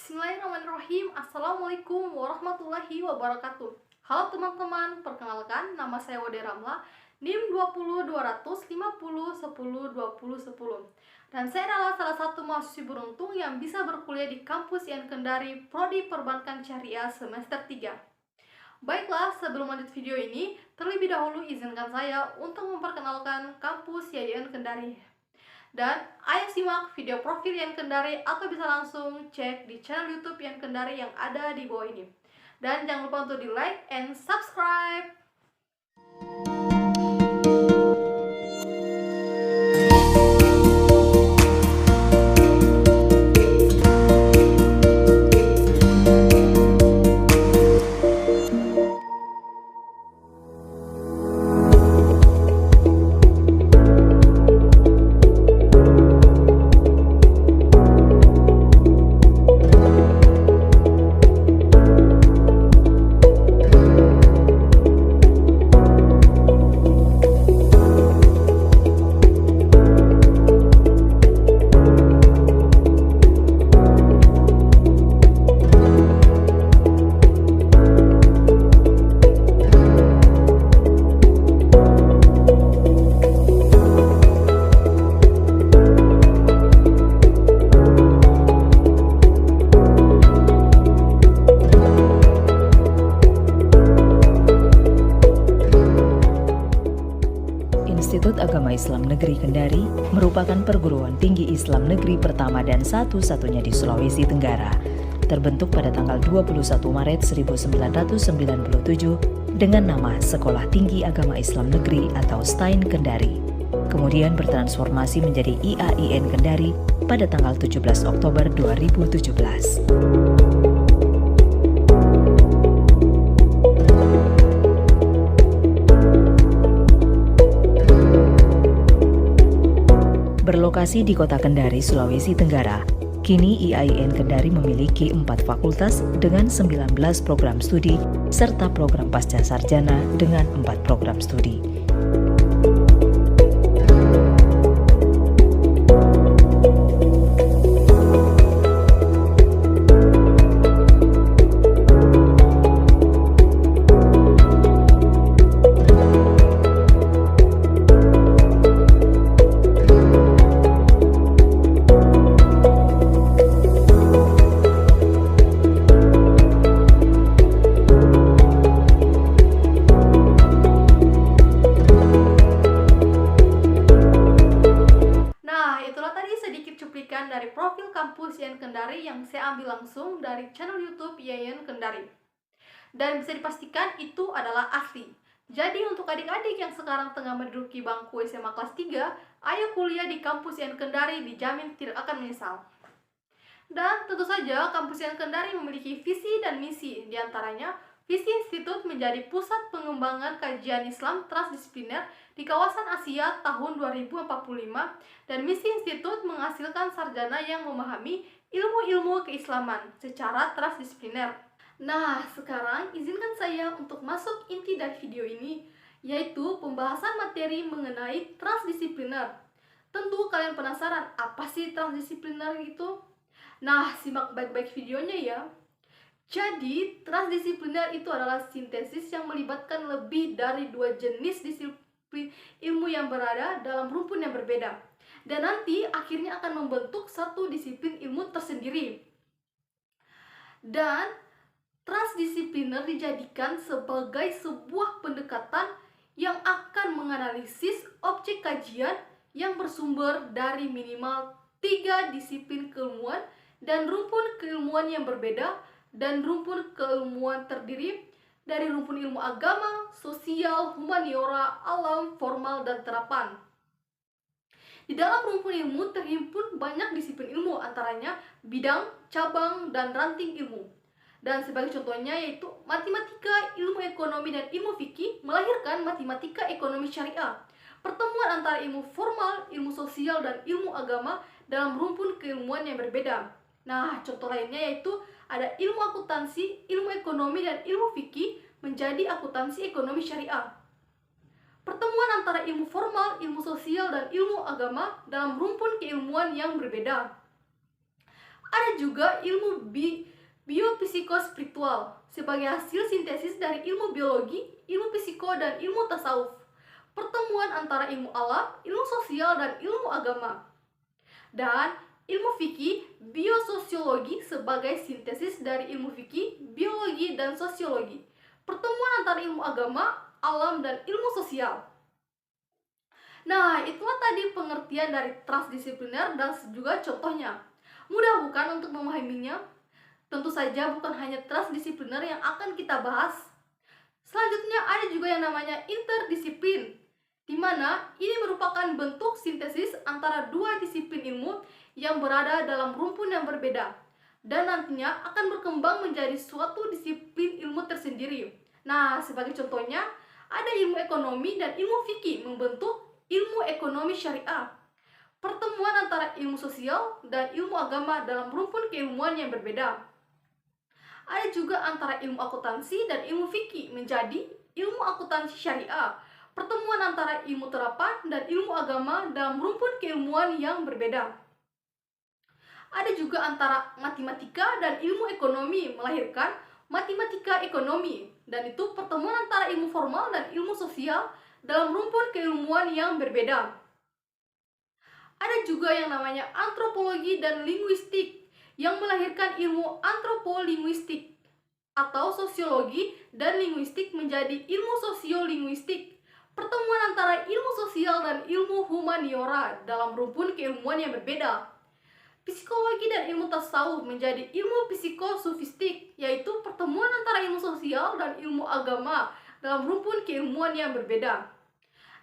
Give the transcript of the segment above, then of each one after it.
Bismillahirrahmanirrahim. Assalamualaikum warahmatullahi wabarakatuh. Halo teman-teman, perkenalkan nama saya Wade Ramla, NIM 2025050102010. Dan saya adalah salah satu mahasiswi beruntung yang bisa berkuliah di kampus IAIN Kendari Prodi Perbankan Syariah semester 3. Baiklah, sebelum lanjut video ini, terlebih dahulu izinkan saya untuk memperkenalkan kampus IAIN Kendari. Dan ayo simak video profil IAIN Kendari atau bisa langsung cek di channel YouTube IAIN Kendari yang ada di bawah ini. Dan jangan lupa untuk di like and subscribe. Institut Agama Islam Negeri Kendari merupakan perguruan tinggi Islam negeri pertama dan satu-satunya di Sulawesi Tenggara. Terbentuk pada tanggal 21 Maret 1997 dengan nama Sekolah Tinggi Agama Islam Negeri atau STAIN Kendari. Kemudian bertransformasi menjadi IAIN Kendari pada tanggal 17 Oktober 2017. Berlokasi di Kota Kendari, Sulawesi Tenggara, kini IAIN Kendari memiliki 4 fakultas dengan 19 program studi serta program pasca sarjana dengan 4 program studi. Dari profil kampus IAIN Kendari yang saya ambil langsung dari channel YouTube IAIN Kendari. Dan bisa dipastikan itu adalah asli. Jadi untuk adik-adik yang sekarang tengah menduduki bangku SMA kelas 3, ayo kuliah di kampus IAIN Kendari, dijamin tidak akan menyesal. Dan tentu saja kampus IAIN Kendari memiliki visi dan misi, diantaranya visi institut menjadi pusat pengembangan kajian Islam transdisipliner di kawasan Asia tahun 2045 dan misi institut menghasilkan sarjana yang memahami ilmu-ilmu keislaman secara transdisipliner. Nah, sekarang izinkan saya untuk masuk inti dari video ini, yaitu pembahasan materi mengenai transdisipliner. Tentu kalian penasaran, apa sih transdisipliner itu? Nah, simak baik-baik videonya ya. Jadi, transdisipliner itu adalah sintesis yang melibatkan lebih dari 2 jenis disiplin ilmu yang berada dalam rumpun yang berbeda. Dan nanti akhirnya akan membentuk satu disiplin ilmu tersendiri. Dan transdisipliner dijadikan sebagai sebuah pendekatan yang akan menganalisis objek kajian yang bersumber dari minimal 3 disiplin keilmuan dan rumpun keilmuan yang berbeda, dan rumpun keilmuan terdiri dari rumpun ilmu agama, sosial, humaniora, alam, formal, dan terapan. Di dalam rumpun ilmu terhimpun banyak disiplin ilmu, antaranya bidang, cabang, dan ranting ilmu. Dan sebagai contohnya yaitu matematika, ilmu ekonomi, dan ilmu fikih melahirkan matematika ekonomi syariah. Pertemuan antara ilmu formal, ilmu sosial, dan ilmu agama dalam rumpun keilmuan yang berbeda. Nah, contoh lainnya yaitu ada ilmu akuntansi, ilmu ekonomi, dan ilmu fikih menjadi akuntansi ekonomi syariah. Pertemuan antara ilmu formal, ilmu sosial, dan ilmu agama dalam rumpun keilmuan yang berbeda. Ada juga ilmu biopsikospiritual sebagai hasil sintesis dari ilmu biologi, ilmu psiko, dan ilmu tasawuf. Pertemuan antara ilmu alam, ilmu sosial, dan ilmu agama. Dan ilmu fikih, biososiologi sebagai sintesis dari ilmu fikih, biologi, dan sosiologi. Pertemuan antara ilmu agama, alam, dan ilmu sosial. Nah, itulah tadi pengertian dari transdisipliner dan juga contohnya. Mudah bukan untuk memahaminya? Tentu saja bukan hanya transdisipliner yang akan kita bahas. Selanjutnya ada juga yang namanya interdisiplin, di mana ini merupakan bentuk sintesis antara dua disiplin ilmu yang berada dalam rumpun yang berbeda dan nantinya akan berkembang menjadi suatu disiplin ilmu tersendiri. Nah, sebagai contohnya ada ilmu ekonomi dan ilmu fikih membentuk ilmu ekonomi syariah. Pertemuan antara ilmu sosial dan ilmu agama dalam rumpun keilmuan yang berbeda. Ada juga antara ilmu akuntansi dan ilmu fikih menjadi ilmu akuntansi syariah. Pertemuan antara ilmu terapan dan ilmu agama dalam rumpun keilmuan yang berbeda. Ada juga antara matematika dan ilmu ekonomi melahirkan matematika ekonomi, dan itu pertemuan antara ilmu formal dan ilmu sosial dalam rumpun keilmuan yang berbeda. Ada juga yang namanya antropologi dan linguistik yang melahirkan ilmu antropolinguistik, atau sosiologi dan linguistik menjadi ilmu sosiolinguistik. Pertemuan antara ilmu sosial dan ilmu humaniora dalam rumpun keilmuan yang berbeda. Psikologi dan ilmu tasawuf menjadi ilmu psikosofistik, yaitu pertemuan antara ilmu sosial dan ilmu agama dalam rumpun keilmuan yang berbeda.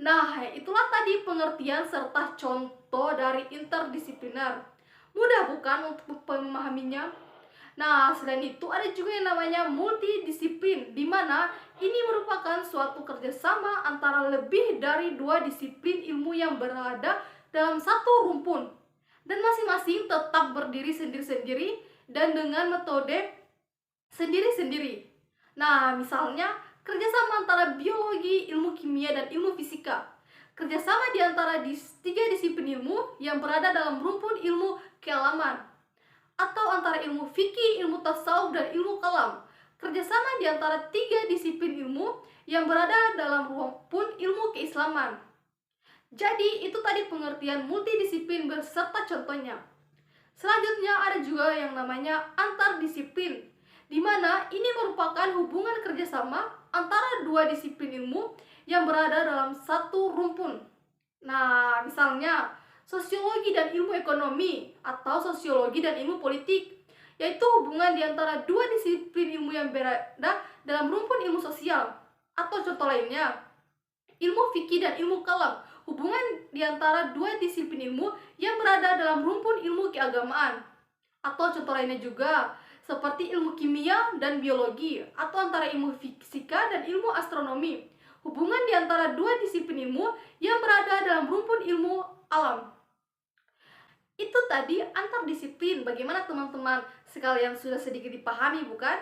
Nah, itulah tadi pengertian serta contoh dari interdisipliner. Mudah bukan untuk memahaminya? Nah, selain itu ada juga yang namanya multidisiplin, di mana ini merupakan suatu kerjasama antara lebih dari dua disiplin ilmu yang berada dalam satu rumpun, dan masing-masing tetap berdiri sendiri-sendiri dan dengan metode sendiri-sendiri. Nah, misalnya kerjasama antara biologi, ilmu kimia, dan ilmu fisika. Kerjasama di antara tiga disiplin ilmu yang berada dalam rumpun ilmu kealaman. Atau antara ilmu fikih, ilmu tasawuf, dan ilmu kalam. Kerjasama di antara tiga disiplin ilmu yang berada dalam rumpun ilmu keislaman. Jadi, itu tadi pengertian multidisiplin beserta contohnya. Selanjutnya ada juga yang namanya antardisiplin, di mana ini merupakan hubungan kerjasama antara dua disiplin ilmu yang berada dalam satu rumpun. Nah, misalnya sosiologi dan ilmu ekonomi atau sosiologi dan ilmu politik, yaitu hubungan di antara dua disiplin ilmu yang berada dalam rumpun ilmu sosial. Atau contoh lainnya, ilmu fikih dan ilmu kalam, hubungan di antara dua disiplin ilmu yang berada dalam rumpun ilmu keagamaan. Atau contoh lainnya juga seperti ilmu kimia dan biologi, atau antara ilmu fisika dan ilmu astronomi, hubungan di antara dua disiplin ilmu yang berada dalam rumpun ilmu alam. Itu tadi antardisiplin. Bagaimana teman-teman sekalian, sudah sedikit dipahami bukan?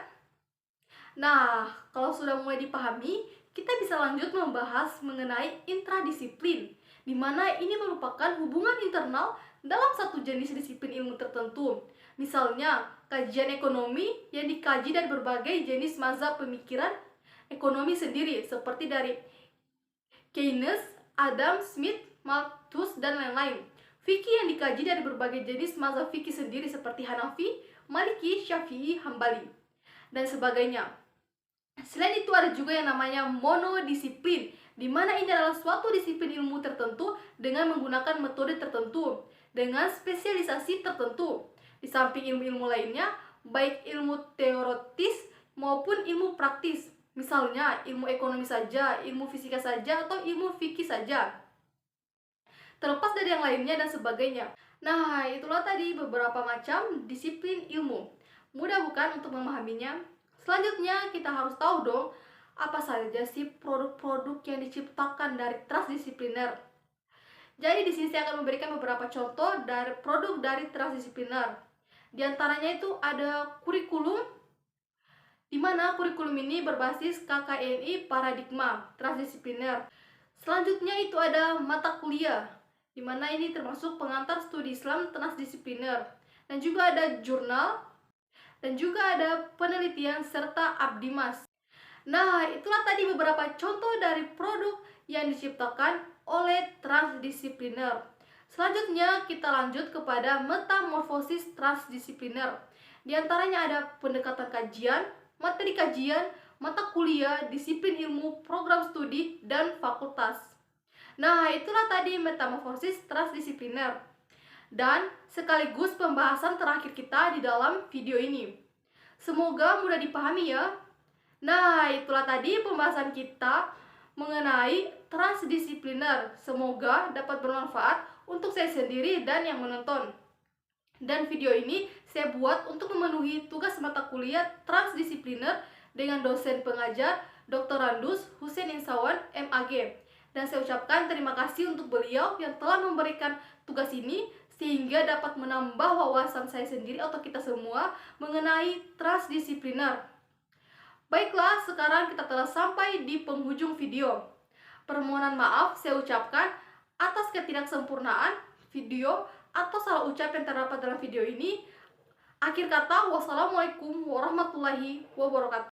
Nah, kalau sudah mulai dipahami, kita bisa lanjut membahas mengenai intradisiplin, di mana ini merupakan hubungan internal dalam satu jenis disiplin ilmu tertentu. Misalnya, kajian ekonomi yang dikaji dari berbagai jenis mazhab pemikiran ekonomi sendiri, seperti dari Keynes, Adam Smith, Malthus, dan lain-lain. Fikih yang dikaji dari berbagai jenis mazhab fikih sendiri, seperti Hanafi, Maliki, Syafi'i, Hambali, dan sebagainya. Selain itu ada juga yang namanya monodisiplin, di mana ini adalah suatu disiplin ilmu tertentu dengan menggunakan metode tertentu, dengan spesialisasi tertentu. Di samping ilmu-ilmu lainnya, baik ilmu teoritis maupun ilmu praktis. Misalnya ilmu ekonomi saja, ilmu fisika saja, atau ilmu fikih saja. Terlepas dari yang lainnya dan sebagainya. Nah, itulah tadi beberapa macam disiplin ilmu. Mudah bukan untuk memahaminya? Selanjutnya kita harus tahu dong, apa saja sih produk-produk yang diciptakan dari transdisipliner. Jadi di sini saya akan memberikan beberapa contoh dari produk dari transdisipliner. Di antaranya itu ada kurikulum, di mana kurikulum ini berbasis KKNI paradigma transdisipliner. Selanjutnya itu ada mata kuliah, di mana ini termasuk pengantar studi Islam transdisipliner. dan juga ada jurnal, dan juga ada penelitian serta abdimas. Nah, itulah tadi beberapa contoh dari produk yang diciptakan oleh transdisipliner. Selanjutnya kita lanjut kepada metamorfosis transdisipliner. Di antaranya ada pendekatan kajian, materi kajian, mata kuliah, disiplin ilmu, program studi, dan fakultas. Nah, itulah tadi metamorfosis transdisipliner. Dan sekaligus pembahasan terakhir kita di dalam video ini. Semoga mudah dipahami ya. Nah, itulah tadi pembahasan kita mengenai transdisipliner. Semoga dapat bermanfaat untuk saya sendiri dan yang menonton. Dan video ini saya buat untuk memenuhi tugas mata kuliah transdisipliner dengan dosen pengajar Dr. Randus Hussein Insawan, MAG. Dan saya ucapkan terima kasih untuk beliau yang telah memberikan tugas ini sehingga dapat menambah wawasan saya sendiri atau kita semua mengenai transdisipliner. Baiklah, sekarang kita telah sampai di penghujung video. Permohonan maaf saya ucapkan atas ketidaksempurnaan video atau salah ucap yang terdapat dalam video ini. Akhir kata, wassalamualaikum warahmatullahi wabarakatuh.